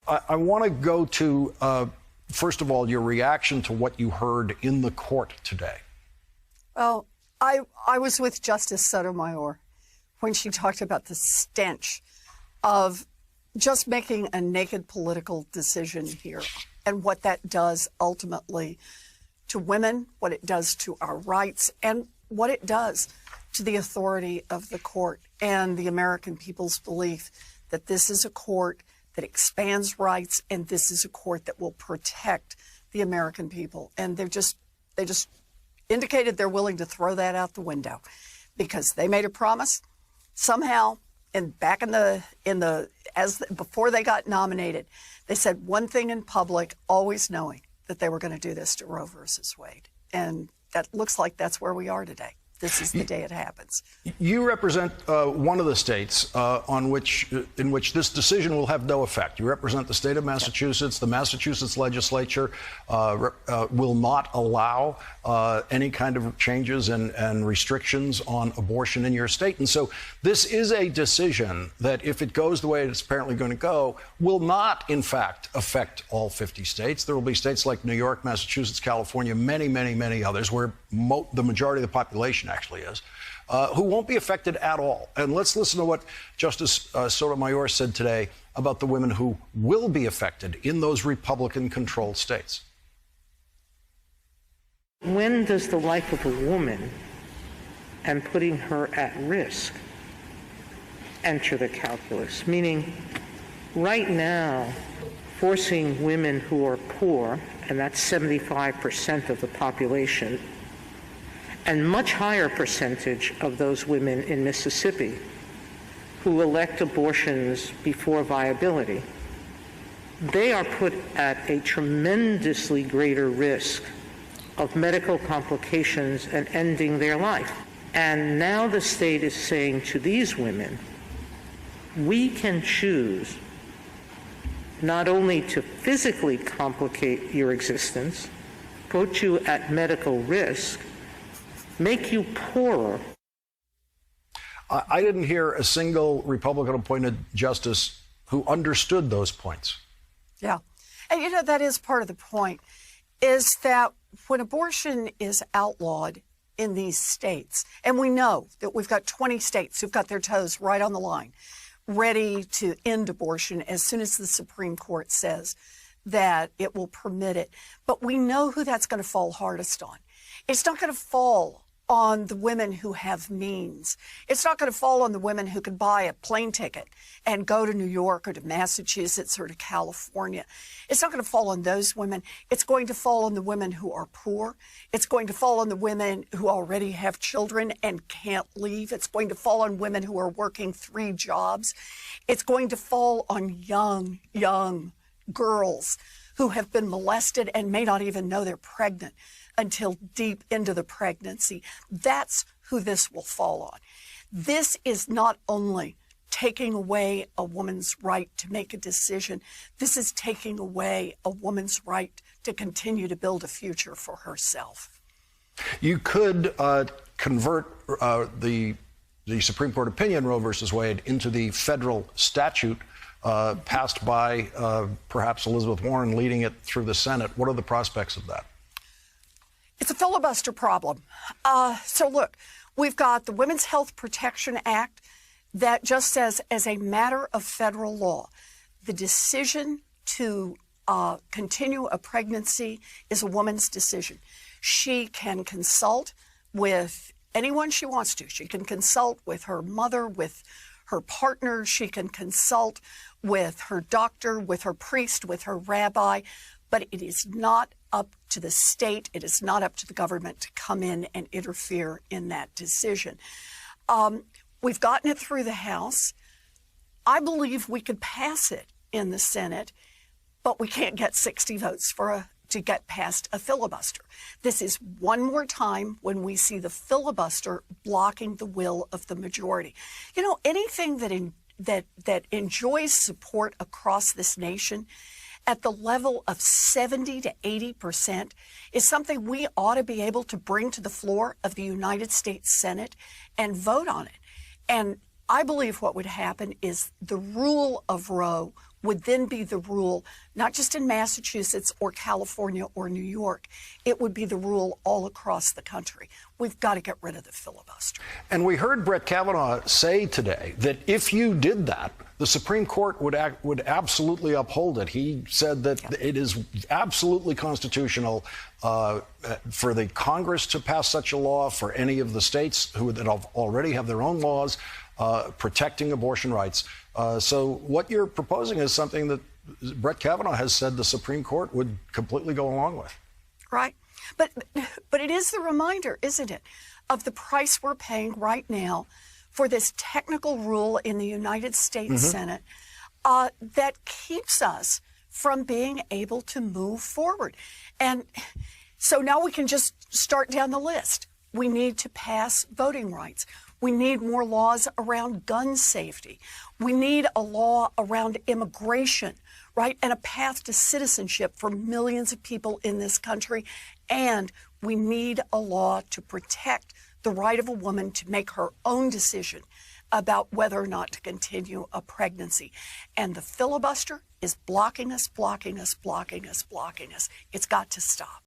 I want to go to, first of all, your reaction to what you heard in the court today. Well, I was with Justice Sotomayor when she talked about the stench of just making a naked political decision here and what that does ultimately to women, what it does to our rights, and what it does to the authority of the court and the American people's belief that this is a court that expands rights and this is a court that will protect the American people. And they just indicated they're willing to throw that out the window because they made a promise somehow. And back before they got nominated, they said one thing in public, always knowing that they were going to do this to Roe versus Wade. And that looks like that's where we are today. This is the day it happens. You represent one of the states in which this decision will have no effect. You represent the state of Massachusetts. The Massachusetts legislature will not allow any kind of changes and restrictions on abortion in your state. And so this is a decision that, if it goes the way it's apparently going to go, will not, in fact, affect all 50 states. There will be states like New York, Massachusetts, California, many, many, many others where the majority of the population actually is, who won't be affected at all. And let's listen to what Justice Sotomayor said today about the women who will be affected in those Republican-controlled states. When does the life of a woman and putting her at risk enter the calculus? Meaning, right now, forcing women who are poor, and that's 75% of the population, and much higher percentage of those women in Mississippi who elect abortions before viability, they are put at a tremendously greater risk of medical complications and ending their life. And now the state is saying to these women, we can choose not only to physically complicate your existence, put you at medical risk, make you poorer. I didn't hear a single Republican-appointed justice who understood those points. Yeah. And, you know, that is part of the point, is that when abortion is outlawed in these states, and we know that we've got 20 states who've got their toes right on the line, ready to end abortion as soon as the Supreme Court says that it will permit it. But we know who that's going to fall hardest on. It's not going to fall on the women who have means. It's not going to fall on the women who can buy a plane ticket and go to New York or to Massachusetts or to California. It's not going to fall on those women. It's going to fall on the women who are poor. It's going to fall on the women who already have children and can't leave. It's going to fall on women who are working 3 jobs. It's going to fall on young girls who have been molested and may not even know they're pregnant until deep into the pregnancy. That's who this will fall on. This is not only taking away a woman's right to make a decision, this is taking away a woman's right to continue to build a future for herself. You could convert the Supreme Court opinion, Roe versus Wade, into the federal statute passed by perhaps Elizabeth Warren, leading it through the Senate. What are the prospects of that? It's a filibuster problem. So look, we've got the Women's Health Protection Act that just says, as a matter of federal law, the decision to continue a pregnancy is a woman's decision. She can consult with anyone she wants to. She can consult with her mother, with her partner. She can consult with her doctor, with her priest, with her rabbi. But it is not up to the state, it is not up to the government to come in and interfere in that decision. We've gotten it through the House. I believe we could pass it in the Senate, but we can't get 60 votes to get past a filibuster. This is one more time when we see the filibuster blocking the will of the majority. You know, anything that enjoys support across this nation at the level of 70 to 80% is something we ought to be able to bring to the floor of the United States Senate and vote on it. And I believe what would happen is the rule of Roe would then be the rule, not just in Massachusetts or California or New York. It would be the rule all across the country. We've got to get rid of the filibuster. And we heard Brett Kavanaugh say today that if you did that, the Supreme Court would absolutely uphold it. He said that it is absolutely constitutional for the Congress to pass such a law, for any of the states that already have their own laws protecting abortion rights. So what you're proposing is something that Brett Kavanaugh has said the Supreme Court would completely go along with. Right. But it is the reminder, isn't it, of the price we're paying right now for this technical rule in the United States Senate that keeps us from being able to move forward. And so now we can just start down the list. We need to pass voting rights. We need more laws around gun safety. We need a law around immigration, right? And a path to citizenship for millions of people in this country. And we need a law to protect the right of a woman to make her own decision about whether or not to continue a pregnancy. And the filibuster is blocking us, blocking us, blocking us, blocking us. It's got to stop.